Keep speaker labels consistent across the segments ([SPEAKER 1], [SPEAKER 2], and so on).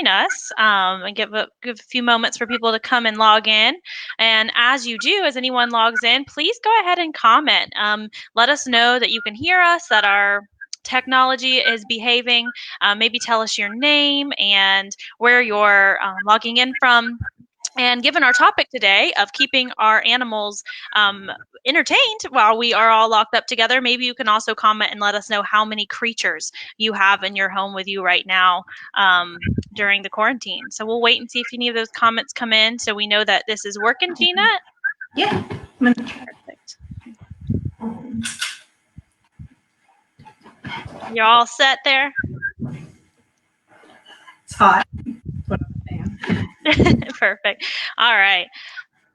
[SPEAKER 1] join us and give a few moments for people to come and log in. And as you do, as anyone logs in, please go ahead and comment. Let us know that you can hear us, that our technology is behaving. Maybe tell us your name and where you're logging in from. And given our topic today of keeping our animals entertained while we are all locked up together, maybe you can also comment and let us know how many creatures you have in your home with you right now during the quarantine. So we'll wait and see if any of those comments come in so we know that this is working, Gina.
[SPEAKER 2] Yeah.
[SPEAKER 1] Perfect. You're all set there?
[SPEAKER 2] It's hot.
[SPEAKER 1] Perfect. All right.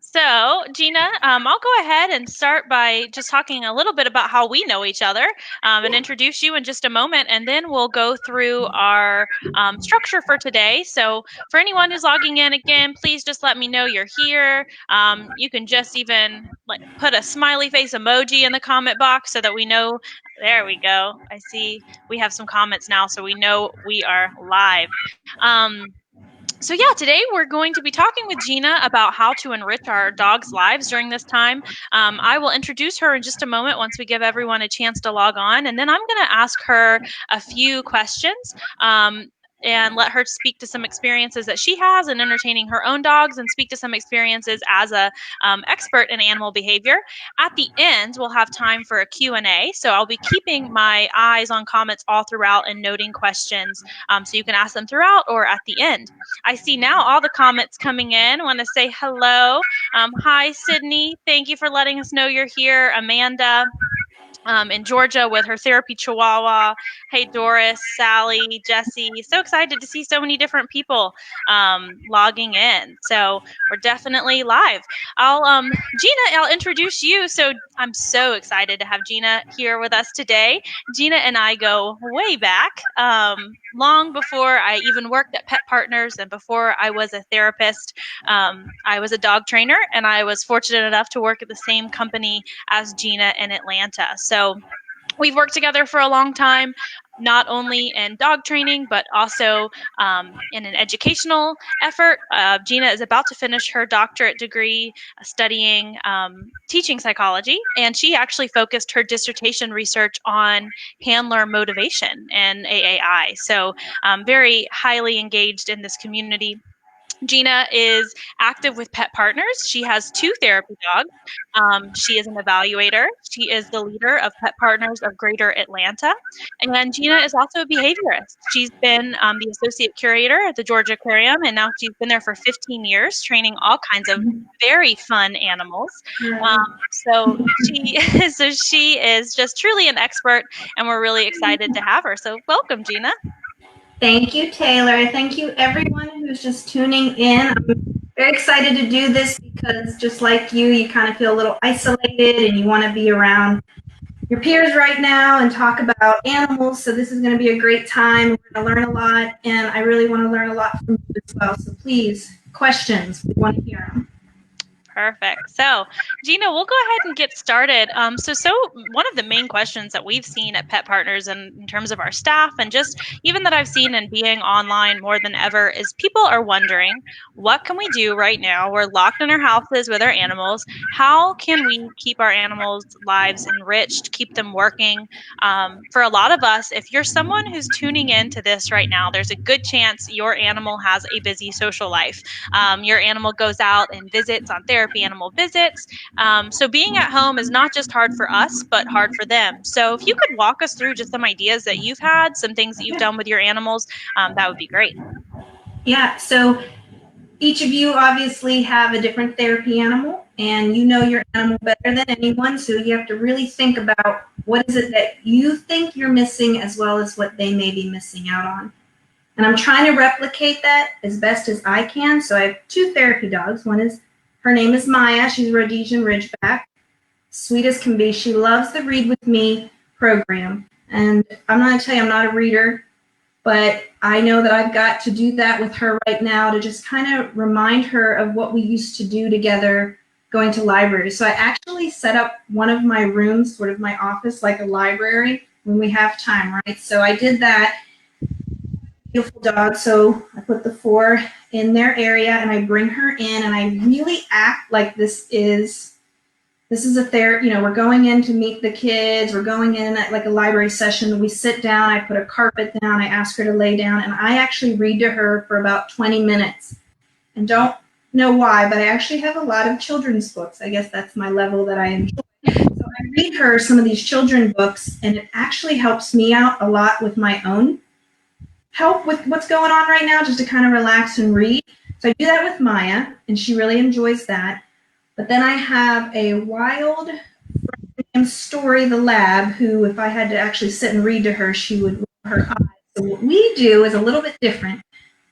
[SPEAKER 1] So, Gina, I'll go ahead and start by just talking a little bit about how we know each other and introduce you in just a moment, and then we'll go through our structure for today. So, for anyone who's logging in again, please just let me know you're here. You can just even put a smiley face emoji in the comment box so that we know. There we go. I see we have some comments now, so we know we are live. So yeah, today we're going to be talking with Gina about how to enrich our dogs' lives during this time. I will introduce her in just a moment once we give everyone a chance to log on, and then I'm going to ask her a few questions. And let her speak to some experiences that she has in entertaining her own dogs, and speak to some experiences as a expert in animal behavior. At the end, we'll have time for a Q&A, so I'll be keeping my eyes on comments all throughout and noting questions, so you can ask them throughout or at the end. I see now all the comments coming in. I want to say hello. Hi, Sydney. Thank you for letting us know you're here. Amanda. In Georgia with her therapy chihuahua. Hey, Doris, Sally, Jesse. So excited to see so many different people logging in. So we're definitely live. Gina, I'll introduce you. So I'm so excited to have Gina here with us today. Gina and I go way back, long before I even worked at Pet Partners and before I was a therapist. I was a dog trainer, and I was fortunate enough to work at the same company as Gina in Atlanta. So we've worked together for a long time, not only in dog training, but also in an educational effort. Gina is about to finish her doctorate degree studying teaching psychology, and she actually focused her dissertation research on handler motivation and AAI. So very highly engaged in this community. Gina is active with Pet Partners. She has 2 therapy dogs. She is an evaluator. She is the leader of Pet Partners of Greater Atlanta. And Gina is also a behaviorist. She's been the associate curator at the Georgia Aquarium, and now she's been there for 15 years, training all kinds of very fun animals. So she is just truly an expert, and we're really excited to have her. So welcome, Gina.
[SPEAKER 2] Thank you, Taylor. Thank you, everyone who's just tuning in. I'm very excited to do this because just like you kind of feel a little isolated and you want to be around your peers right now and talk about animals. So this is going to be a great time. We're going to learn a lot, and I really want to learn a lot from you as well. So please, questions. We want to hear them.
[SPEAKER 1] Perfect. So, Gina, we'll go ahead and get started. So one of the main questions that we've seen at Pet Partners and in terms of our staff, and just even that I've seen in being online more than ever, is people are wondering, what can we do right now? We're locked in our houses with our animals. How can we keep our animals' lives enriched, keep them working? For a lot of us, if you're someone who's tuning into this right now, there's a good chance your animal has a busy social life. Your animal goes out and visits on therapy animal visits. So being at home is not just hard for us, but hard for them. So if you could walk us through just some ideas that you've had, some things that you've done with your animals, that would be great.
[SPEAKER 2] Yeah, so each of you obviously have a different therapy animal, and you know your animal better than anyone, so you have to really think about what is it that you think you're missing as well as what they may be missing out on. And I'm trying to replicate that as best as I can. So I have 2 therapy dogs. Her name is Mya. She's a Rhodesian Ridgeback. Sweet as can be. She loves the Read With Me program. And I'm not going to tell you I'm not a reader, but I know that I've got to do that with her right now to just kind of remind her of what we used to do together going to libraries. So I actually set up one of my rooms, sort of my office, like a library when we have time, right? So I did that. beautiful dog. So I put the 4 in their area and I bring her in and I really act like this is a therapy, we're going in to meet the kids. We're going in at like a library session. We sit down, I put a carpet down, I ask her to lay down, and I actually read to her for about 20 minutes. And don't know why, but I actually have a lot of children's books. I guess that's my level that I enjoy. So I read her some of these children's books, and it actually helps me out a lot with my own help with what's going on right now, just to kind of relax and read. So I do that with Maya, and she really enjoys that. But then I have a wild Story, the lab, who, if I had to actually sit and read to her, she would roll her eyes. So what we do is a little bit different.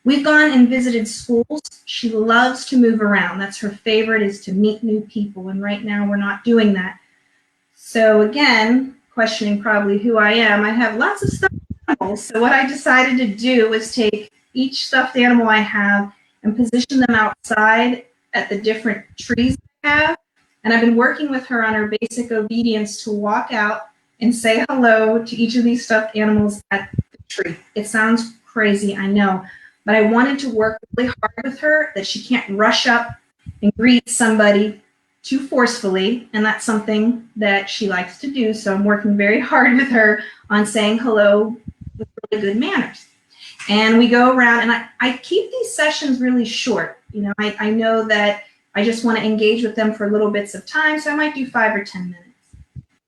[SPEAKER 2] We've gone and visited schools. She loves to move around. That's her favorite, is to meet new people. And right now we're not doing that. So again, questioning probably who I am, I have lots of stuffed animals. So what I decided to do was take each stuffed animal I have and position them outside at the different trees I have. And I've been working with her on her basic obedience to walk out and say hello to each of these stuffed animals at the tree. It sounds crazy, I know, but I wanted to work really hard with her that she can't rush up and greet somebody too forcefully, and that's something that she likes to do. So I'm working very hard with her on saying hello with really good manners. And we go around, and I keep these sessions really short. I know that I just want to engage with them for little bits of time, so I might do 5 or 10 minutes.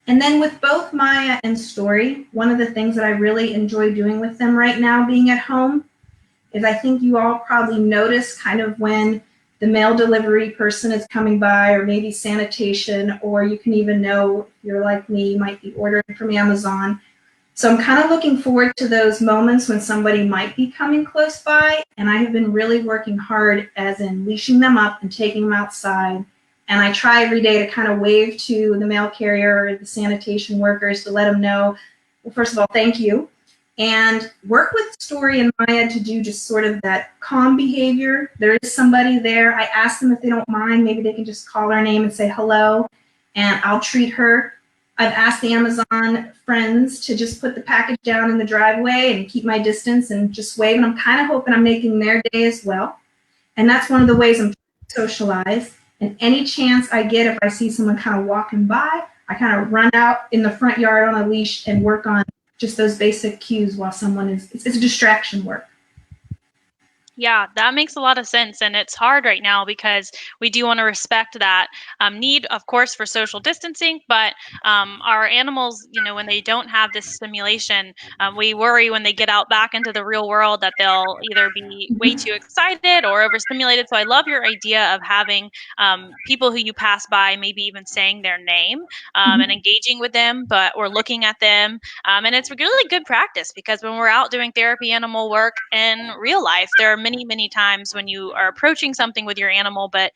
[SPEAKER 2] And then with both Mya and Story, one of the things that I really enjoy doing with them right now, being at home, is I think you all probably notice kind of when the mail delivery person is coming by, or maybe sanitation, or you can even know, if you're like me, you might be ordering from Amazon. So I'm kind of looking forward to those moments when somebody might be coming close by, and I have been really working hard as in leashing them up and taking them outside. And I try every day to kind of wave to the mail carrier or the sanitation workers to let them know, well, first of all, thank you, and work with Story and Mya to do just sort of that calm behavior. There is somebody there. I ask them if they don't mind, maybe they can just call her name and say hello, and I'll treat her. I've asked the Amazon friends to just put the package down in the driveway and keep my distance and just wave, and I'm kind of hoping I'm making their day as well. And that's one of the ways I'm trying to socialize. And any chance I get, if I see someone kind of walking by, I kind of run out in the front yard on a leash and work on just those basic cues while someone it's a distraction work.
[SPEAKER 1] Yeah, that makes a lot of sense. And it's hard right now because we do want to respect that need, of course, for social distancing. But our animals, when they don't have this stimulation, we worry when they get out back into the real world that they'll either be way too excited or overstimulated. So I love your idea of having people who you pass by, maybe even saying their name and engaging with them, or looking at them. And it's really good practice because when we're out doing therapy animal work in real life, there are many times when you are approaching something with your animal, but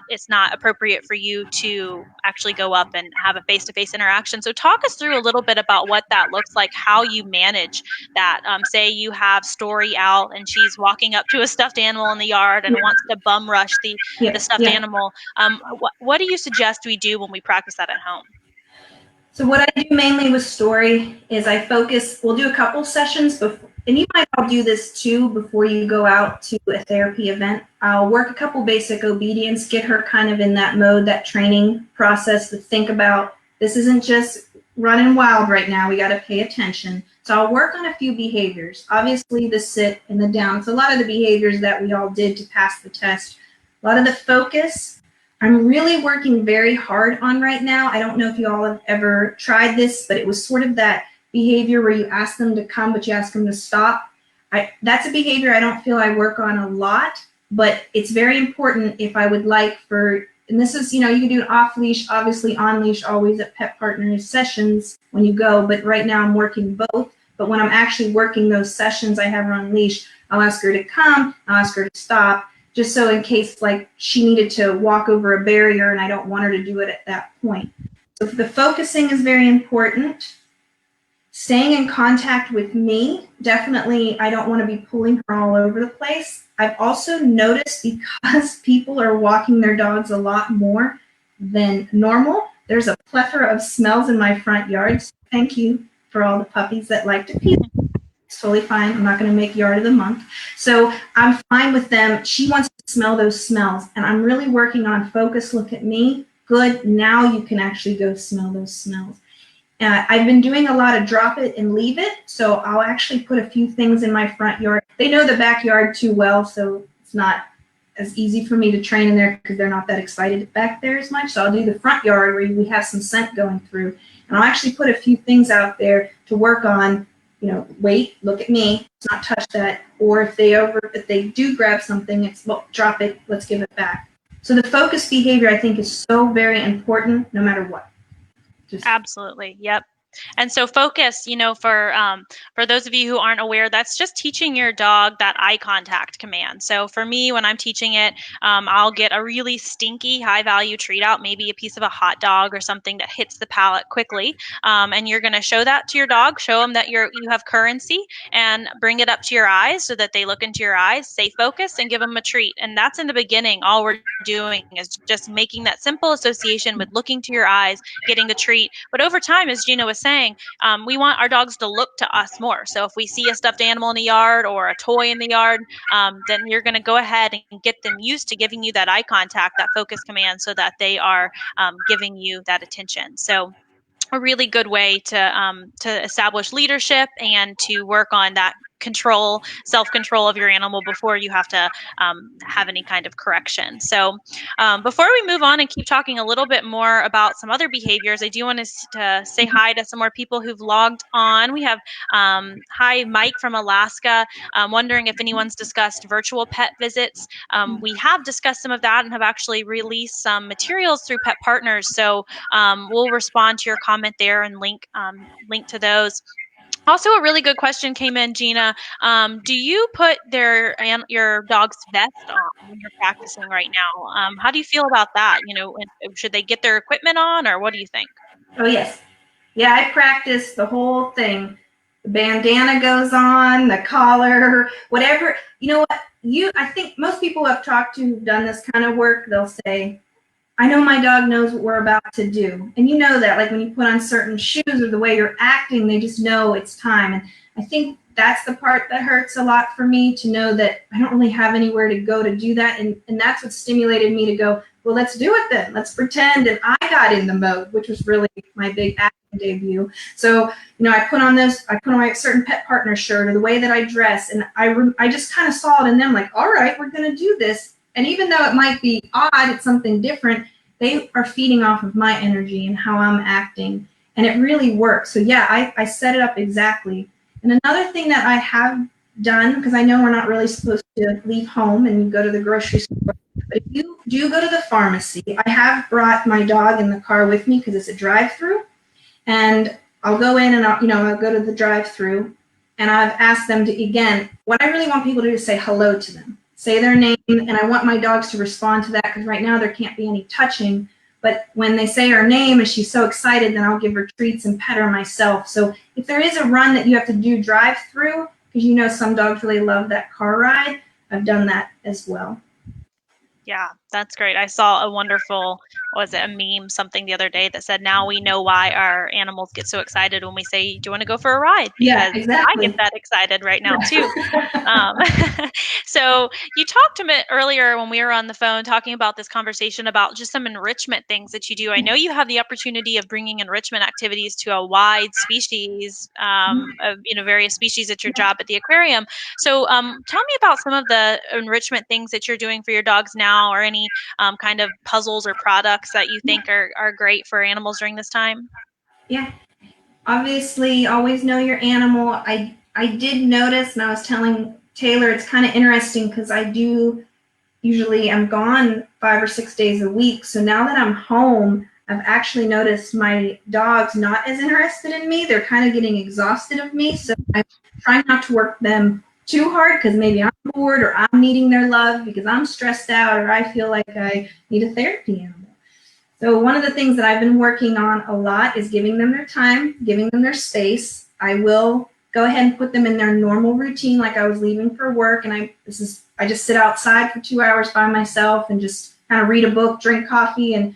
[SPEAKER 1] it's not appropriate for you to actually go up and have a face-to-face interaction. So talk us through a little bit about what that looks like, how you manage that. Say you have Story out and she's walking up to a stuffed animal in the yard and wants to bum rush the stuffed animal. What do you suggest we do when we practice that at home?
[SPEAKER 2] So what I do mainly with Story is we'll do a couple sessions before, and you might all do this too before you go out to a therapy event. I'll work a couple basic obedience, get her kind of in that mode, that training process to think about, this isn't just running wild right now, we got to pay attention. So I'll work on a few behaviors. Obviously the sit and the down. It's a lot of the behaviors that we all did to pass the test. A lot of the focus, I'm really working very hard on right now. I don't know if you all have ever tried this, but it was sort of that behavior where you ask them to come, but you ask them to stop. That's a behavior I don't feel I work on a lot, but it's very important if I would like and this is, you can do an off leash, obviously on leash, always at Pet Partners sessions when you go, but right now I'm working both. But when I'm actually working those sessions, I have her on leash. I'll ask her to come, I'll ask her to stop, just so in case like she needed to walk over a barrier and I don't want her to do it at that point. So the focusing is very important. Staying in contact with me, definitely I don't want to be pulling her all over the place. I've also noticed, because people are walking their dogs a lot more than normal, there's a plethora of smells in my front yard. So thank you for all the puppies that like to pee. It's totally fine. I'm not going to make yard of the month. So I'm fine with them. She wants to smell those smells. And I'm really working on focus, look at me. Good. Now you can actually go smell those smells. I've been doing a lot of drop it and leave it. So I'll actually put a few things in my front yard. They know the backyard too well, so it's not as easy for me to train in there because they're not that excited back there as much. So I'll do the front yard where we have some scent going through. And I'll actually put a few things out there to work on, wait, look at me, let's not touch that. Or if they do grab something, it's, well, drop it, let's give it back. So the focus behavior, I think, is so very important no matter what.
[SPEAKER 1] Absolutely. Yep. And so focus, for those of you who aren't aware, that's just teaching your dog that eye contact command. So for me, when I'm teaching it, I'll get a really stinky, high value treat out, maybe a piece of a hot dog or something that hits the palate quickly. And you're going to show that to your dog, show them that you have currency, and bring it up to your eyes so that they look into your eyes, stay focused, and give them a treat. And that's in the beginning. All we're doing is just making that simple association with looking to your eyes, getting the treat. But over time, as Gina was saying, we want our dogs to look to us more. So if we see a stuffed animal in the yard or a toy in the yard, then you're going to go ahead and get them used to giving you that eye contact, that focus command, so that they are giving you that attention. So a really good way to establish leadership and to work on that self-control of your animal before you have to have any kind of correction. So before we move on and keep talking a little bit more about some other behaviors, I do want to say hi to some more people who've logged on. We have hi Mike from Alaska, wondering if anyone's discussed virtual pet visits. We have discussed some of that and have actually released some materials through Pet Partners. So we'll respond to your comment there and link to those. Also, a really good question came in, Gina. Do you put your dog's vest on when you're practicing right now? How do you feel about that? Should they get their equipment on, or what do you think?
[SPEAKER 2] Oh, yes. Yeah, I practice the whole thing. The bandana goes on, the collar, whatever. You know what? I think most people I've talked to who've done this kind of work, they'll say, I know my dog knows what we're about to do. And you know that, like when you put on certain shoes or the way you're acting, they just know it's time. And I think that's the part that hurts a lot for me, to know that I don't really have anywhere to go to do that. And that's what stimulated me to go, well, let's do it then. Let's pretend. And I got in the mode, which was really my big acting debut. So, I put on my certain Pet Partner shirt, or the way that I dress. And I just kind of saw it in them, like, all right, we're going to do this. And even though it might be odd, it's something different, they are feeding off of my energy and how I'm acting. And it really works. So yeah, I set it up exactly. And another thing that I have done, because I know we're not really supposed to leave home and you go to the grocery store, but if you do go to the pharmacy, I have brought my dog in the car with me because it's a drive-through. And I'll go in and I'll go to the drive-through, and I've asked them to, again, what I really want people to do is say hello to them. Say their name, and I want my dogs to respond to that, because right now there can't be any touching. But when they say her name and she's so excited, then I'll give her treats and pet her myself. So if there is a run that you have to do drive-through, because some dogs really love that car ride, I've done that as well.
[SPEAKER 1] Yeah, that's great. I saw a wonderful, was it a meme, something the other day that said, now we know why our animals get so excited when we say, do you want to go for a ride?
[SPEAKER 2] Yeah,
[SPEAKER 1] Because I get
[SPEAKER 2] exactly.
[SPEAKER 1] that excited right now too. Um, so you talked a bit earlier when we were on the phone talking about this conversation about just some enrichment things that you do. I know you have the opportunity of bringing enrichment activities to a wide species of various species at your job at the aquarium. So tell me about some of the enrichment things that you're doing for your dogs now, or any kind of puzzles or products that you think are great for animals during this time.
[SPEAKER 2] Yeah. Obviously, always know your animal. I did notice, and I was telling Taylor, it's kind of interesting because I'm gone 5 or 6 days a week. So now that I'm home, I've actually noticed my dogs not as interested in me. They're kind of getting exhausted of me. So I'm trying not to work them too hard, because maybe I'm bored, or I'm needing their love because I'm stressed out, or I feel like I need a therapy animal. So one of the things that I've been working on a lot is giving them their time, giving them their space. I will go ahead and put them in their normal routine, like I was leaving for work, and I just sit outside for 2 hours by myself and just kind of read a book, drink coffee, and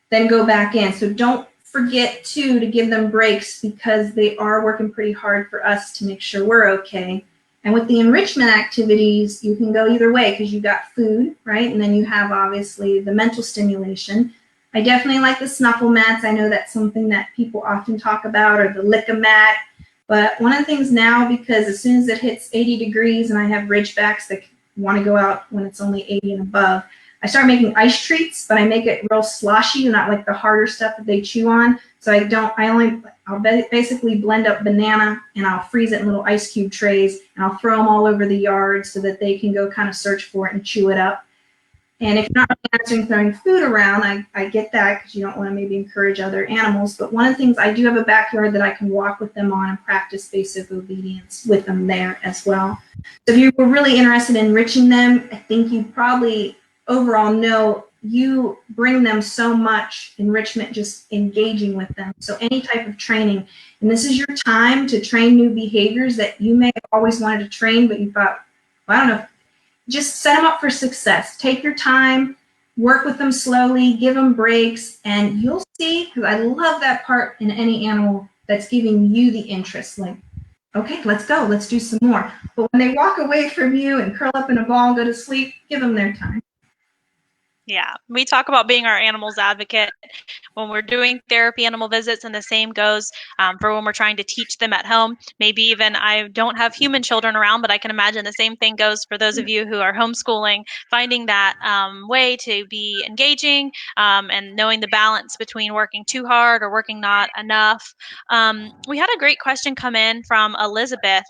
[SPEAKER 2] then go back in. So don't forget too to give them breaks because they are working pretty hard for us to make sure we're okay. And with the enrichment activities, you can go either way because you got food, right? And then you have obviously the mental stimulation. I definitely like the snuffle mats. I know that's something that people often talk about, or the lick a mat. But one of the things now, because as soon as it hits 80 degrees and I have ridgebacks that want to go out when it's only 80 and above, I start making ice treats, but I make it real sloshy, not like the harder stuff that they chew on. So I'll basically blend up banana and I'll freeze it in little ice cube trays and I'll throw them all over the yard so that they can go kind of search for it and chew it up. And if you're not answering throwing food around, I get that because you don't want to maybe encourage other animals. But one of the things, I do have a backyard that I can walk with them on and practice basic obedience with them there as well. So if you were really interested in enriching them, I think you probably overall know you bring them so much enrichment just engaging with them. So any type of training, and this is your time to train new behaviors that you may have always wanted to train, but you thought, well, I don't know, just set them up for success. Take your time, work with them slowly, give them breaks, and you'll see, because I love that part in any animal that's giving you the interest. Like, okay, let's go, let's do some more. But when they walk away from you and curl up in a ball and go to sleep, give them their time.
[SPEAKER 1] Yeah, we talk about being our animals advocate when we're doing therapy animal visits, and the same goes for when we're trying to teach them at home. Maybe even I don't have human children around, but I can imagine the same thing goes for those of you who are homeschooling, finding that way to be engaging and knowing the balance between working too hard or working not enough. We had a great question come in from Elizabeth.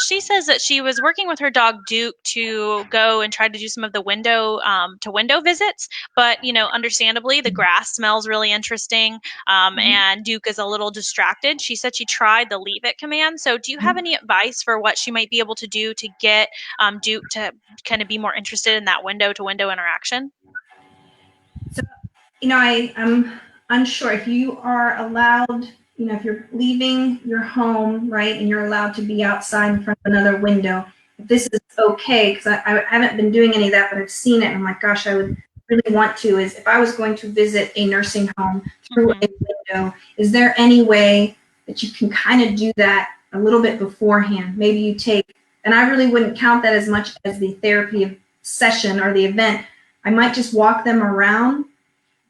[SPEAKER 1] She says that she was working with her dog Duke to go and try to do some of the window to window visits, but understandably, the grass smells really interesting, and Duke is a little distracted. She said she tried the leave it command. So, do you have any advice for what she might be able to do to get Duke to kind of be more interested in that window to window interaction?
[SPEAKER 2] So, I'm unsure if you are allowed, if you're leaving your home, right, and you're allowed to be outside in front of another window, if this is okay, because I haven't been doing any of that, but I've seen it, and I'm like, gosh, I would really want to, is if I was going to visit a nursing home through
[SPEAKER 1] Mm-hmm.
[SPEAKER 2] a window, is there any way that you can kind of do that a little bit beforehand? Maybe you take, and I really wouldn't count that as much as the therapy session or the event. I might just walk them around,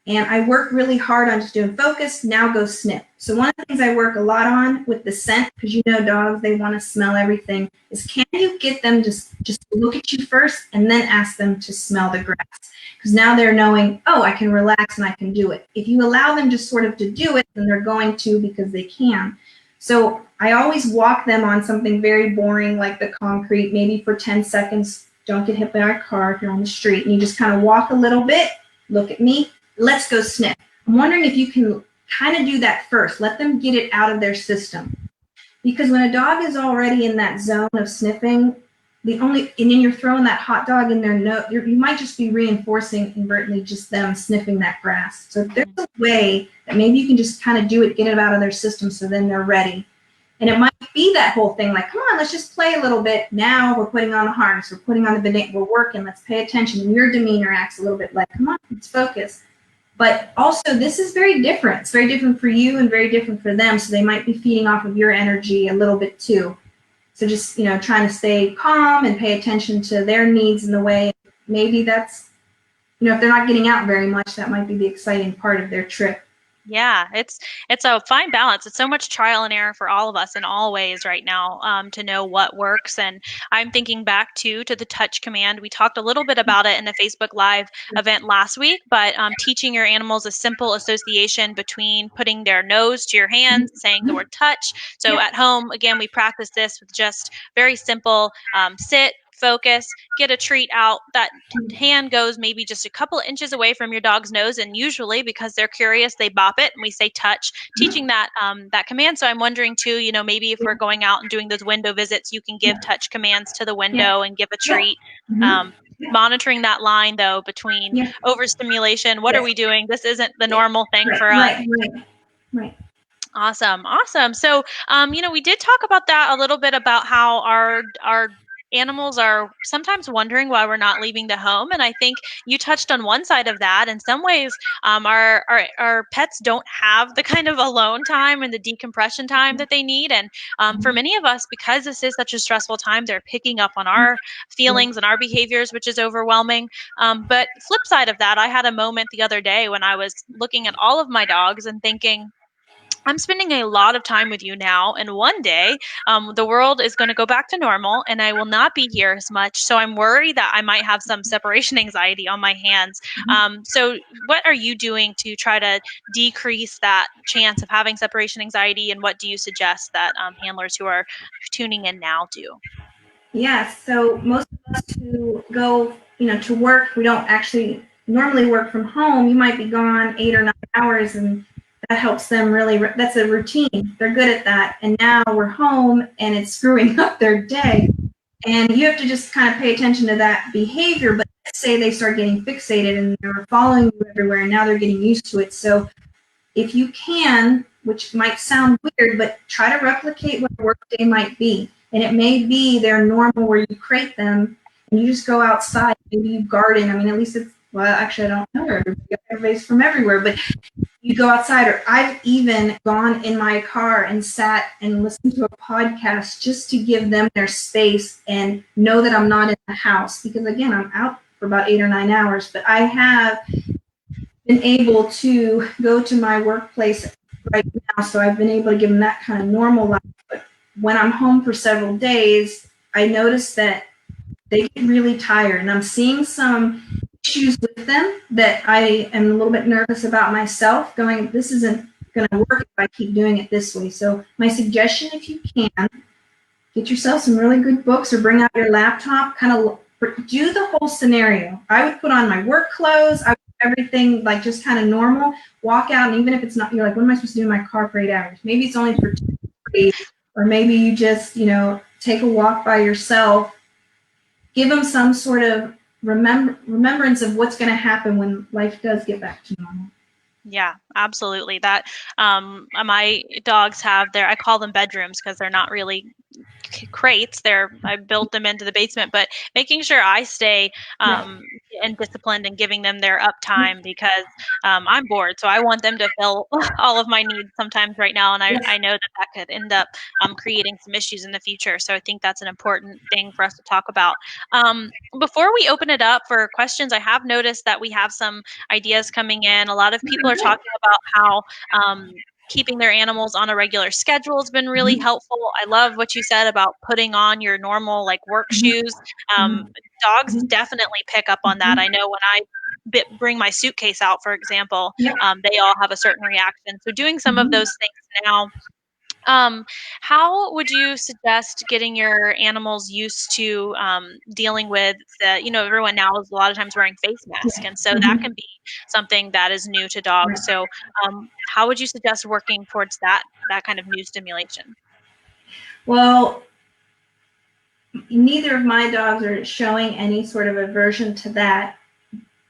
[SPEAKER 2] and I work really hard on just doing focus, now go sniff. So one of the things I work a lot on with the scent, because dogs, they want to smell everything, is can you get them just to look at you first and then ask them to smell the grass? Because now they're knowing, oh, I can relax and I can do it. If you allow them just sort of to do it, then they're going to because they can. So I always walk them on something very boring like the concrete, maybe for 10 seconds. Don't get hit by a car if you're on the street. And you just kind of walk a little bit, look at me, let's go sniff. I'm wondering if you can kind of do that first. Let them get it out of their system. Because when a dog is already in that zone of sniffing, and then you're throwing that hot dog in their nose, you might just be reinforcing inadvertently just them sniffing that grass. So if there's a way that maybe you can just kind of do it, get it out of their system so then they're ready. And it might be that whole thing like, come on, let's just play a little bit. Now we're putting on a harness, we're putting on the banana, we're working, let's pay attention. And your demeanor acts a little bit like, come on, let's focus. But also, this is very different. It's very different for you and very different for them. So they might be feeding off of your energy a little bit too. So just, trying to stay calm and pay attention to their needs in the way. Maybe that's, if they're not getting out very much, that might be the exciting part of their trip.
[SPEAKER 1] Yeah, it's a fine balance. It's so much trial and error for all of us in all ways right now, to know what works. And I'm thinking back to the touch command. We talked a little bit about it in the Facebook Live event last week, but teaching your animals a simple association between putting their nose to your hands, saying the word touch. So
[SPEAKER 2] Yep.
[SPEAKER 1] at home, again, we practice this with just very simple sit, focus, get a treat out. That hand goes maybe just a couple of inches away from your dog's nose, and usually because they're curious they bop it, and we say touch, teaching that command. So I'm wondering too, maybe if we're going out and doing those window visits, you can give touch commands to the
[SPEAKER 2] Yeah.
[SPEAKER 1] window and give a
[SPEAKER 2] Yeah.
[SPEAKER 1] treat.
[SPEAKER 2] Mm-hmm.
[SPEAKER 1] um,
[SPEAKER 2] Yeah.
[SPEAKER 1] Monitoring that line though between
[SPEAKER 2] Yeah.
[SPEAKER 1] overstimulation, what are
[SPEAKER 2] Yes.
[SPEAKER 1] we doing, this isn't the
[SPEAKER 2] Yeah.
[SPEAKER 1] normal thing
[SPEAKER 2] Right.
[SPEAKER 1] for us.
[SPEAKER 2] Right. Right. Right.
[SPEAKER 1] Awesome, awesome. So we did talk about that a little bit about how our animals are sometimes wondering why we're not leaving the home. And I think you touched on one side of that. In some ways, our pets don't have the kind of alone time and the decompression time that they need. And for many of us, because this is such a stressful time, they're picking up on our
[SPEAKER 2] Yeah.
[SPEAKER 1] feelings and our behaviors, which is overwhelming. But flip side of that, I had a moment the other day when I was looking at all of my dogs and thinking, I'm spending a lot of time with you now, and one day the world is going to go back to normal, and I will not be here as much. So I'm worried that I might have some separation anxiety on my hands. So, what are you doing to try to decrease that chance of having separation anxiety, and what do you suggest that handlers who are tuning in now do?
[SPEAKER 2] Yes. So most of us who go, to work, we don't actually normally work from home. You might be gone 8 or 9 hours, and that helps them really. That's a routine. They're good at that. And now we're home, and it's screwing up their day. And you have to just kind of pay attention to that behavior. But let's say they start getting fixated and they're following you everywhere, and now they're getting used to it. So if you can, which might sound weird, but try to replicate what a workday might be. And it may be their normal where you crate them and you just go outside, maybe you garden. I mean, at least it's, well, actually, I don't know where everybody's from everywhere, but you go outside. Or I've even gone in my car and sat and listened to a podcast just to give them their space and know that I'm not in the house. Because again, I'm out for about 8 or 9 hours, but I have been able to go to my workplace right now, so I've been able to give them that kind of normal life. But when I'm home for several days, I notice that they get really tired, and I'm seeing some issues with them that I am a little bit nervous about myself, going, this isn't going to work if I keep doing it this way. So my suggestion, if you can, get yourself some really good books or bring out your laptop, kind of do the whole scenario. I would put on my work clothes, I would do everything like just kind of normal, walk out, and even if it's not, you're like, what am I supposed to do in my car for 8 hours? Maybe it's only for 2 days, or maybe you just, take a walk by yourself. Give them some sort of remembrance of what's going to happen when life does get back to normal.
[SPEAKER 1] Yeah, absolutely. That my dogs have their, I call them bedrooms because they're not really crates. I built them into the basement, but making sure I stay
[SPEAKER 2] Yeah.
[SPEAKER 1] and disciplined and giving them their uptime because I'm bored. So I want them to fill all of my needs sometimes right now, and I know that that could end up creating some issues in the future. So I think that's an important thing for us to talk about. Before we open it up for questions, I have noticed that we have some ideas coming in. A lot of people are talking about how keeping their animals on a regular schedule has been really helpful. I love what you said about putting on your normal like work shoes. Um, Dogs definitely pick up on that. I know when I bring my suitcase out, for example,
[SPEAKER 2] Yep.
[SPEAKER 1] they all have a certain reaction. So doing some of those things now. Um, how would you suggest getting your animals used to dealing with everyone now is a lot of times wearing face masks, and so that can be something that is new to dogs. So, how would you suggest working towards that kind of new stimulation?
[SPEAKER 2] Well, neither of my dogs are showing any sort of aversion to that,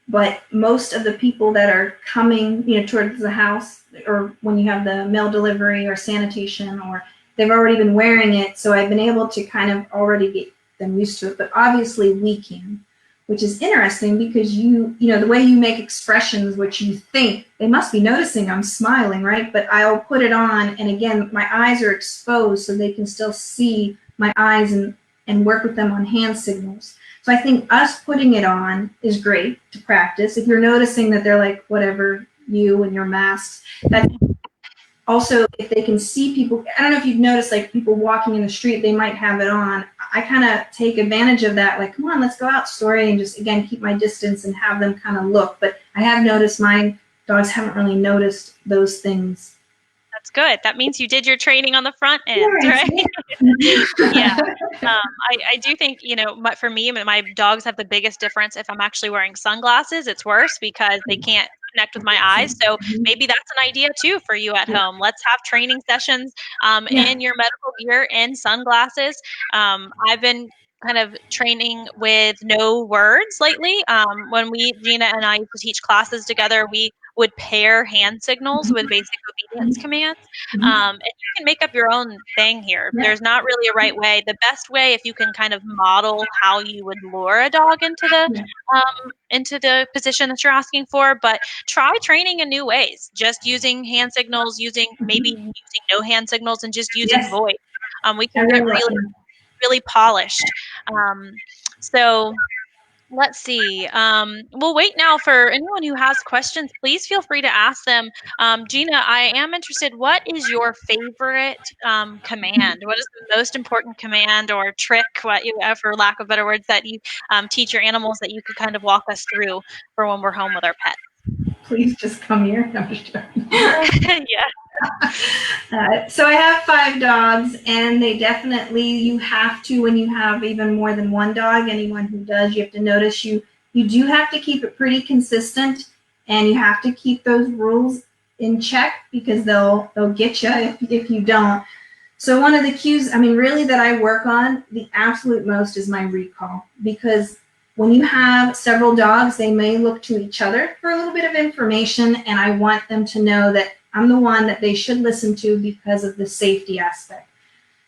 [SPEAKER 2] but most of the people that are coming, towards the house, or when you have the mail delivery or sanitation, or they've already been wearing it, so I've been able to kind of already get them used to it. But obviously we can, which is interesting because the way you make expressions, which you think they must be noticing I'm smiling, right? But I'll put it on, and again, my eyes are exposed so they can still see my eyes and work with them on hand signals. So I think us putting it on is great to practice. If you're noticing that they're like, whatever, you and your masks, that also, if they can see people, I don't know if you've noticed, like people walking in the street, they might have it on. I kind of take advantage of that, like, come on, let's go out, Story, and just, again, keep my distance and have them kind of look. But I have noticed my dogs haven't really noticed those things.
[SPEAKER 1] That's good. That means you did your training on the front end,
[SPEAKER 2] Right.
[SPEAKER 1] right? Yeah. I do think, for me, my dogs have the biggest difference. If I'm actually wearing sunglasses, it's worse because they can't connect with my eyes. So maybe that's an idea too for you at
[SPEAKER 2] Yeah.
[SPEAKER 1] home. Let's have training sessions
[SPEAKER 2] Yeah.
[SPEAKER 1] in your medical gear and sunglasses. I've been kind of training with no words lately. When Gina and I used to teach classes together, we would pair hand signals with basic obedience commands. And you can make up your own thing here.
[SPEAKER 2] Yeah.
[SPEAKER 1] There's not really a right way. The best way, if you can kind of model how you would lure a dog into the position that you're asking for, but try training in new ways. Just using hand signals, using no hand signals, and just using
[SPEAKER 2] Yes.
[SPEAKER 1] voice. We
[SPEAKER 2] I
[SPEAKER 1] can get
[SPEAKER 2] really like
[SPEAKER 1] really,
[SPEAKER 2] that.
[SPEAKER 1] really polished. So let's see. We'll wait now for anyone who has questions. Please feel free to ask them. Gina, I am interested. What is your favorite command? What is the most important command or trick, for lack of better words, that you teach your animals that you could kind of walk us through for when we're home with our pets?
[SPEAKER 2] Please just come here. No, I'm just joking.
[SPEAKER 1] Yeah.
[SPEAKER 2] So I have 5 dogs, and they definitely, you have to, when you have even more than one dog, anyone who does, you have to notice you do have to keep it pretty consistent, and you have to keep those rules in check because they'll get you if you don't. So one of the cues, I mean, really that I work on the absolute most is my recall, because when you have several dogs, they may look to each other for a little bit of information, and I want them to know that I'm the one that they should listen to because of the safety aspect.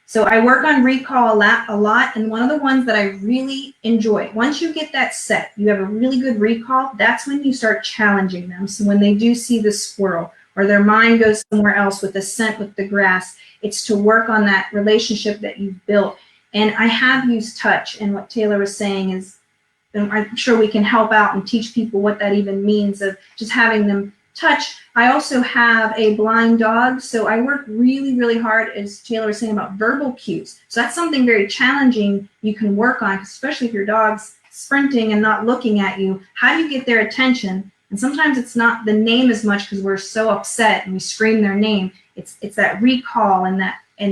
[SPEAKER 2] So I work on recall a lot, and one of the ones that I really enjoy, once you get that set, you have a really good recall, that's when you start challenging them. So when they do see the squirrel or their mind goes somewhere else with the scent with the grass, it's to work on that relationship that you've built. And I have used touch, and what Taylor was saying is, I'm sure we can help out and teach people what that even means of just having them touch. I also have a blind dog, so I work really, really hard, as Taylor was saying, about verbal cues. So that's something very challenging you can work on, especially if your dog's sprinting and not looking at you. How do you get their attention? And sometimes it's not the name as much because we're so upset and we scream their name. It's that recall and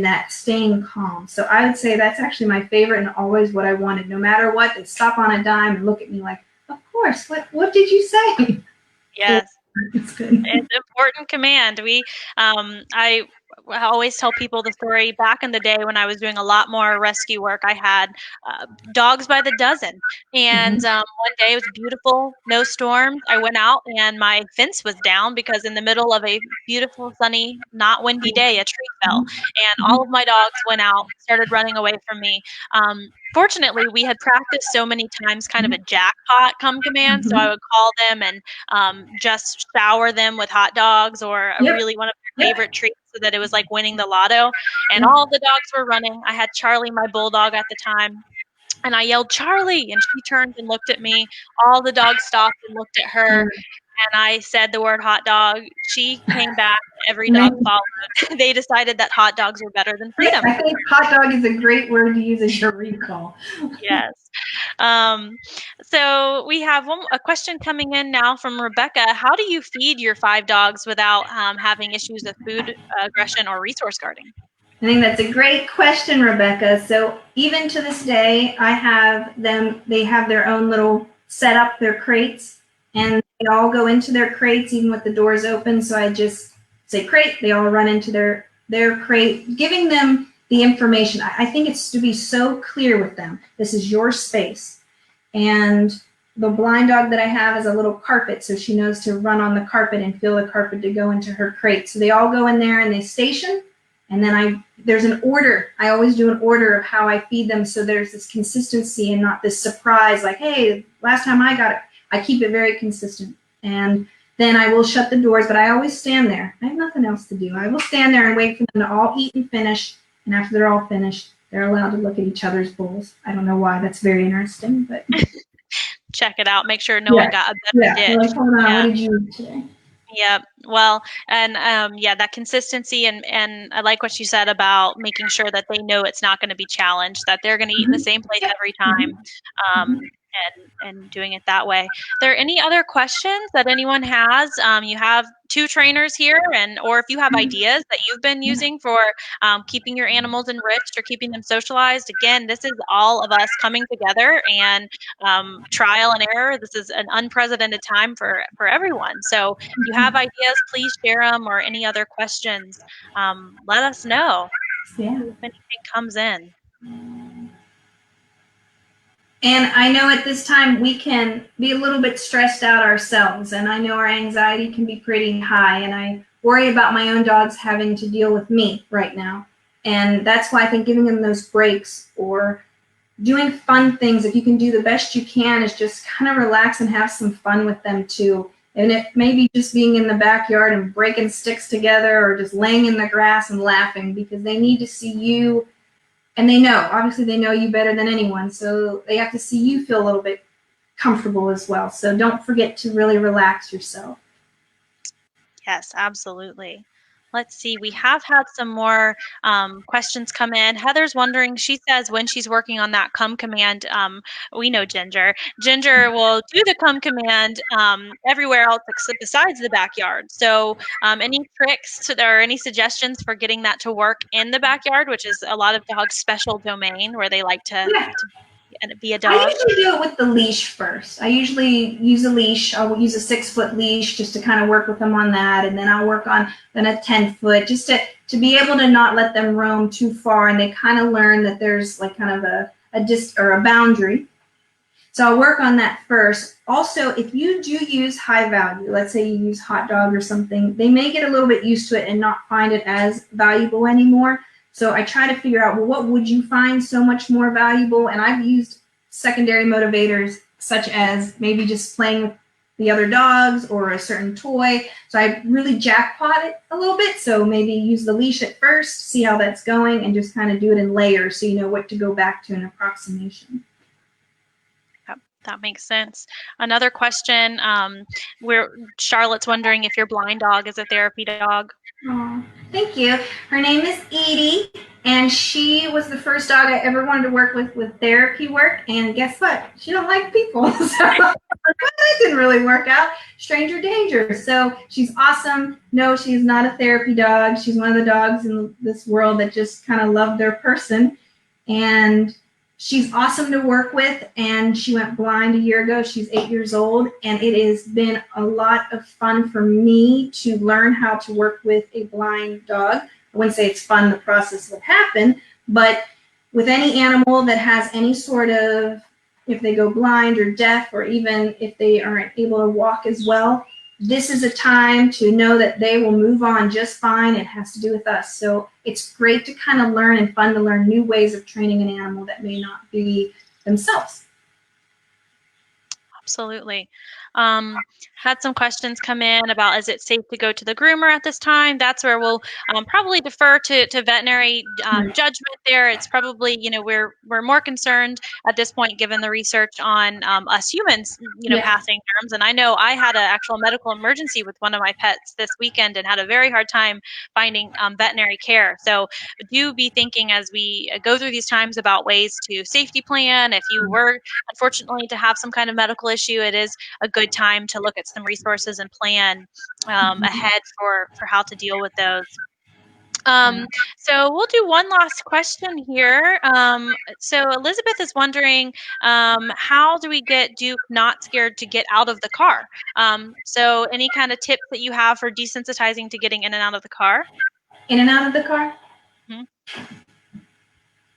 [SPEAKER 2] that staying calm. So I would say that's actually my favorite and always what I wanted. No matter what, they stop on a dime and look at me like, of course, what did you say? So
[SPEAKER 1] Yes.
[SPEAKER 2] it's good.
[SPEAKER 1] It's an important command. I always tell people the story back in the day when I was doing a lot more rescue work. I had dogs by the dozen, and
[SPEAKER 2] Mhm.
[SPEAKER 1] one day it was beautiful, no storms. I went out and my fence was down because in the middle of a beautiful, sunny, not windy day, a tree fell, and all of my dogs went out, started running away from me. Fortunately, we had practiced so many times, kind of a jackpot come command, so I
[SPEAKER 2] Mhm.
[SPEAKER 1] would call them and just shower them with hot dogs or
[SPEAKER 2] Yep.
[SPEAKER 1] really one of their
[SPEAKER 2] Yep.
[SPEAKER 1] favorite treats so that it was like winning the lotto. And
[SPEAKER 2] Yep.
[SPEAKER 1] all the dogs were running. I had Charlie, my bulldog at the time. And I yelled, Charlie, and she turned and looked at me. All the dogs stopped and looked at her. And I said the word hot dog. She came back. Every dog
[SPEAKER 2] Amazing.
[SPEAKER 1] followed. They decided that hot dogs were better than
[SPEAKER 2] Yeah,
[SPEAKER 1] freedom.
[SPEAKER 2] I think hot dog is a great word to use as your recall.
[SPEAKER 1] Yes. Um, so we have a question coming in now from Rebecca. How do you feed your 5 dogs without having issues of food aggression or resource guarding?
[SPEAKER 2] I think that's a great question, Rebecca. So even to this day, I have them, they have their own little setup, their crates, and they all go into their crates even with the doors open. So I just say crate, they all run into their crate, giving them the information. I think it's to be so clear with them. This is your space. And the blind dog that I have is a little carpet, so she knows to run on the carpet and feel the carpet to go into her crate. So they all go in there and they station, and then there's an order. I always do an order of how I feed them, so there's this consistency and not this surprise like, hey, last time I got it. I keep it very consistent, and then I will shut the doors, but I always stand there. I have nothing else to do. I will stand there and wait for them to all eat and finish, and after they're all finished, they're allowed to look at each other's bowls. I don't know why. That's very interesting, but
[SPEAKER 1] Check it out. Make sure no one
[SPEAKER 2] yeah,
[SPEAKER 1] got a better
[SPEAKER 2] yeah. They're
[SPEAKER 1] dish.
[SPEAKER 2] like, hold on, what
[SPEAKER 1] Yeah.
[SPEAKER 2] did you eat today?
[SPEAKER 1] Yeah. Well, and yeah, that consistency and I like what you said about making sure that they know it's not going to be challenged, that they're going to eat in the
[SPEAKER 2] Mhm.
[SPEAKER 1] same place
[SPEAKER 2] Yep.
[SPEAKER 1] every time,
[SPEAKER 2] Mhm.
[SPEAKER 1] um,
[SPEAKER 2] Mhm.
[SPEAKER 1] and doing it that way. Are there any other questions that anyone has? You have 2 trainers here, and or if you have ideas that you've been
[SPEAKER 2] Yeah.
[SPEAKER 1] using for keeping your animals enriched or keeping them socialized. Again, this is all of us coming together and trial and error. This is an unprecedented time for everyone. So you have ideas, please share them or any other questions. Let us know.
[SPEAKER 2] Yeah.
[SPEAKER 1] See if anything comes in.
[SPEAKER 2] And I know at this time we can be a little bit stressed out ourselves, and I know our anxiety can be pretty high, and I worry about my own dogs having to deal with me right now. And that's why I think giving them those breaks or doing fun things, if you can do the best you can, is just kind of relax and have some fun with them too. And it may be just being in the backyard and breaking sticks together or just laying in the grass and laughing, because they need to see you. And they know, obviously, they know you better than anyone. So they have to see you feel a little bit comfortable as well. So don't forget to really relax yourself.
[SPEAKER 1] Yes, absolutely. Let's see. We have had some more questions come in. Heather's wondering, she says when she's working on that come command, we know Ginger. Ginger will do the come command everywhere else except besides the backyard. So any tricks or any suggestions for getting that to work in the backyard, which is a lot of dogs' special domain where they like
[SPEAKER 2] Yeah,
[SPEAKER 1] to be a
[SPEAKER 2] I
[SPEAKER 1] dog?
[SPEAKER 2] usually do it with the leash first. I usually use a leash. I'll use a 6 foot leash just to kind of work with them on that. And then I'll work on then a 10 foot just to be able to not let them roam too far. And they kind of learn that there's like kind of a boundary. So I'll work on that first. Also, if you do use high value, let's say you use hot dog or something, they may get a little bit used to it and not find it as valuable anymore. So I try to figure out, well, what would you find so much more valuable? And I've used secondary motivators such as maybe just playing with the other dogs or a certain toy. So I really jackpot it a little bit. So maybe use the leash at first, see how that's going, and just kind of do it in layers so you know what to go back to in approximation.
[SPEAKER 1] Yep, that makes sense. Another question, where Charlotte's wondering if your blind dog is a therapy dog.
[SPEAKER 2] Oh, thank you. Her name is Edie, and she was the first dog I ever wanted to work with therapy work. And guess what? She don't like people, so that didn't really work out. Stranger danger. So she's awesome. No, she's not a therapy dog. She's one of the dogs in this world that just kind of love their person, and she's awesome to work with. And she went blind a year ago. She's 8 years old, and it has been a lot of fun for me to learn how to work with a blind dog. I wouldn't say it's fun, the process would happen, but with any animal that has any sort of, if they go blind or deaf, or even if they aren't able to walk as well, this is a time to know that they will move on just fine. It has to do with us. So it's great to kind of learn and fun to learn new ways of training an animal that may not be themselves.
[SPEAKER 1] Absolutely. Had some questions come in about, is it safe to go to the groomer at this time? That's where we'll probably defer to veterinary judgment there. It's probably, we're more concerned at this point, given the research on us humans,
[SPEAKER 2] Yeah.
[SPEAKER 1] passing germs. And I know I had an actual medical emergency with one of my pets this weekend and had a very hard time finding veterinary care. So do be thinking as we go through these times about ways to safety plan. If you were unfortunately to have some kind of medical issue, it is a good time to look at some resources and plan ahead for how to deal with those. So we'll do one last question here. So Elizabeth is wondering, how do we get Duke not scared to get out of the car? So any kind of tips that you have for desensitizing to getting in and out of the car?
[SPEAKER 2] In and out of the car?
[SPEAKER 1] Mhm.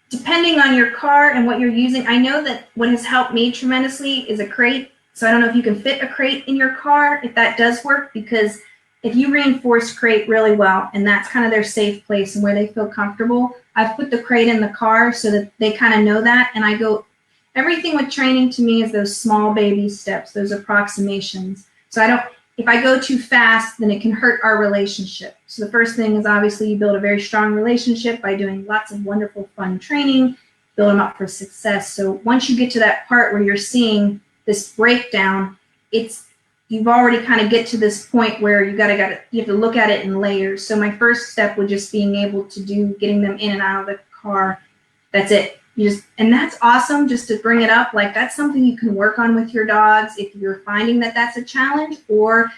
[SPEAKER 2] Depending on your car and what you're using, I know that what has helped me tremendously is a crate. So I don't know if you can fit a crate in your car, if that does work, because if you reinforce crate really well, and that's kind of their safe place and where they feel comfortable, I've put the crate in the car so that they kind of know that. And I go, everything with training to me is those small baby steps, those approximations. So I don't, if I go too fast, then it can hurt our relationship. So the first thing is obviously you build a very strong relationship by doing lots of wonderful, fun training, build them up for success. So once you get to that part where you're seeing this breakdown, you've already kind of get to this point where you have to look at it in layers. So my first step was just being able to do getting them in and out of the car. That's it. And that's awesome, just to bring it up. Like, that's something you can work on with your dogs if you're finding that that's a challenge. Or,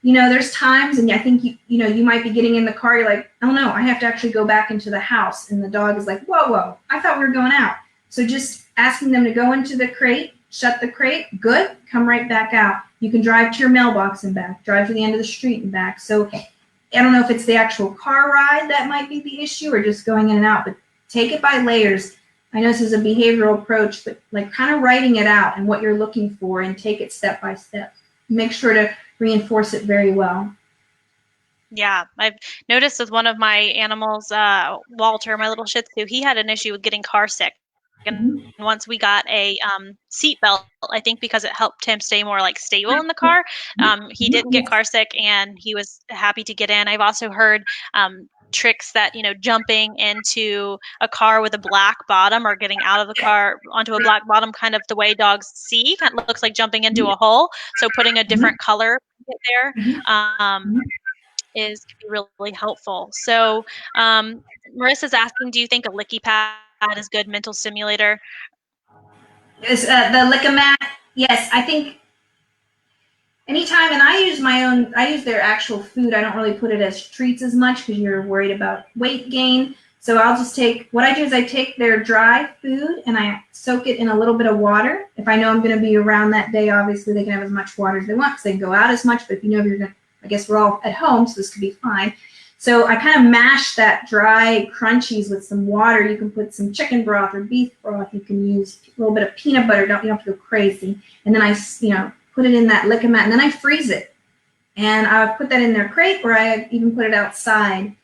[SPEAKER 2] there's times, and I think you might be getting in the car, you're like, oh no, I have to actually go back into the house, and the dog is like, whoa, I thought we were going out. So just asking them to go into the crate, shut the crate, good, come right back out. You can drive to your mailbox and back, drive to the end of the street and back. So I don't know if it's the actual car ride that might be the issue or just going in and out, but take it by layers. I know this is a behavioral approach, but like kind of writing it out and what you're looking for and take it step by step. Make sure to reinforce it very well.
[SPEAKER 1] Yeah, I've noticed with one of my animals, Walter, my little Shih Tzu, he had an issue with getting car sick. And
[SPEAKER 2] Mhm.
[SPEAKER 1] once we got a seat belt, I think because it helped him stay more like stable in the
[SPEAKER 2] Yeah.
[SPEAKER 1] car, he didn't get
[SPEAKER 2] Yes.
[SPEAKER 1] car sick and he was happy to get in. I've also heard tricks that, jumping into a car with a black bottom or getting out of the car onto a black bottom, kind of the way dogs see, kind of looks like jumping into a hole. So putting a different
[SPEAKER 2] Mhm.
[SPEAKER 1] color there.
[SPEAKER 2] Mhm.
[SPEAKER 1] Um,
[SPEAKER 2] Mhm.
[SPEAKER 1] is can be really helpful. So, Marissa's asking, do you think a licky pad is good mental stimulator?
[SPEAKER 2] Is the Lickamat? Yes, I think anytime, and I use my own, I use their actual food. I don't really put it as treats as much because you're worried about weight gain. So I'll just take, what I do is I take their dry food and I soak it in a little bit of water. If I know I'm going to be around that day, obviously they can have as much water as they want because they can go out as much. But if you know you're going to, I guess we're all at home, so this could be fine. So I kind of mash that dry crunchies with some water. You can put some chicken broth or beef broth. You can use a little bit of peanut butter. You don't have to go crazy. And then I, put it in that Lickamat, and then I freeze it. And I put that in their crate, or I even put it outside.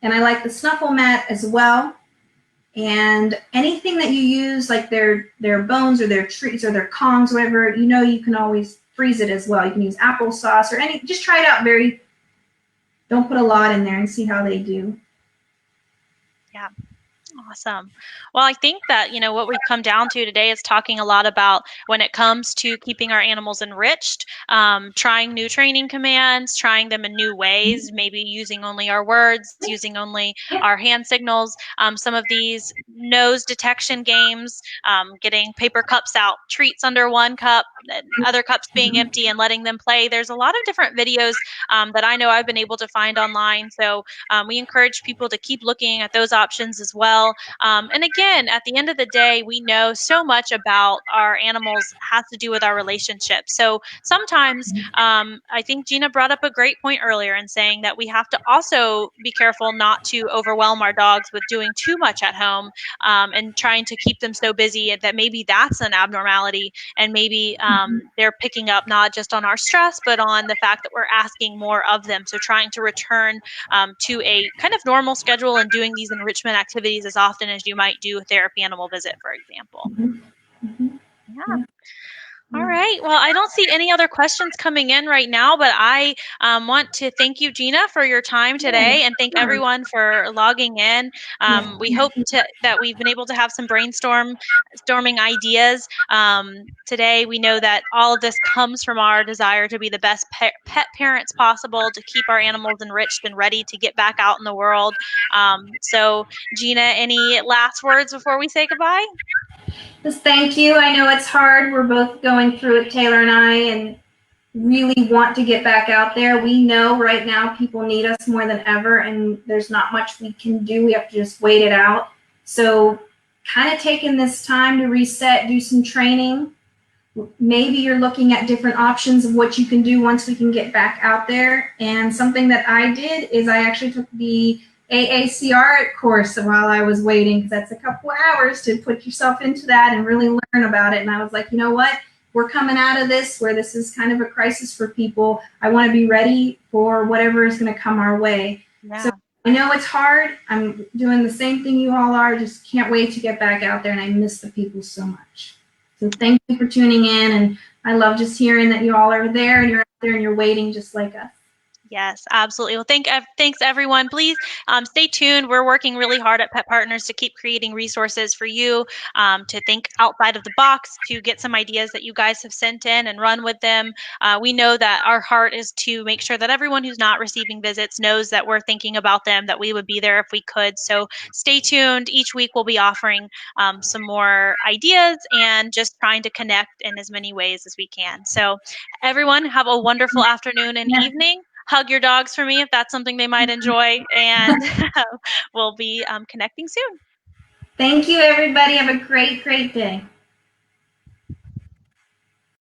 [SPEAKER 2] And I like the snuffle mat as well. And anything that you use, like their bones or their treats or their Kongs, whatever, you can always freeze it as well. You can use applesauce or any. Just try it out. Don't put a lot in there and see how they do.
[SPEAKER 1] Yeah. Awesome. Well, I think that, what we've come down to today is talking a lot about when it comes to keeping our animals enriched, trying new training commands, trying them in new ways, maybe using only our words, using only
[SPEAKER 2] Yeah.
[SPEAKER 1] our hand signals, some of these nose detection games, getting paper cups out, treats under one cup, and other cups being empty and letting them play. There's a lot of different videos that I know I've been able to find online. So we encourage people to keep looking at those options as well. And again, at the end of the day, we know so much about our animals has to do with our relationship. So sometimes I think Gina brought up a great point earlier in saying that we have to also be careful not to overwhelm our dogs with doing too much at home and trying to keep them so busy that maybe that's an abnormality and maybe they're picking up not just on our stress, but on the fact that we're asking more of them. So trying to return to a kind of normal schedule and doing these enrichment activities as often as you might do a therapy animal visit, for example.
[SPEAKER 2] Mhm. Mhm.
[SPEAKER 1] Yeah.
[SPEAKER 2] Yeah.
[SPEAKER 1] All
[SPEAKER 2] Yeah.
[SPEAKER 1] right. Well, I don't see any other questions coming in right now, but I want to thank you, Gina, for your time
[SPEAKER 2] Yeah.
[SPEAKER 1] today, and thank
[SPEAKER 2] Sure.
[SPEAKER 1] everyone for logging in.
[SPEAKER 2] Yeah.
[SPEAKER 1] We hope that we've been able to have some storming ideas today. We know that all of this comes from our desire to be the best pet parents possible, to keep our animals enriched and ready to get back out in the world. So, Gina, any last words before we say goodbye?
[SPEAKER 2] Just thank you. I know it's hard. We're both going through it, Taylor and I, and really want to get back out there. We know right now people need us more than ever, and there's not much we can do. We have to just wait it out. So, kind of taking this time to reset, do some training. Maybe you're looking at different options of what you can do once we can get back out there. And something that I did is I actually took the AACR course while I was waiting, because that's a couple hours to put yourself into that and really learn about it. And I was like, you know what? We're coming out of this where this is kind of a crisis for people. I want to be ready for whatever is going to come our way. So
[SPEAKER 1] Yeah.
[SPEAKER 2] I know it's hard. I'm doing the same thing you all are. Just can't wait to get back out there. And I miss the people so much. So thank you for tuning in. And I love just hearing that you all are there and you're out there and you're waiting just like us.
[SPEAKER 1] Yes, absolutely. Well, thanks everyone. Please stay tuned. We're working really hard at Pet Partners to keep creating resources for you to think outside of the box, to get some ideas that you guys have sent in and run with them. We know that our heart is to make sure that everyone who's not receiving visits knows that we're thinking about them, that we would be there if we could. So stay tuned. Each week we'll be offering some more ideas and just trying to connect in as many ways as we can. So everyone, have a wonderful afternoon and
[SPEAKER 2] Yeah.
[SPEAKER 1] evening. Hug your dogs for me if that's something they might enjoy, and we'll be connecting soon.
[SPEAKER 2] Thank you, everybody. Have a great, great day.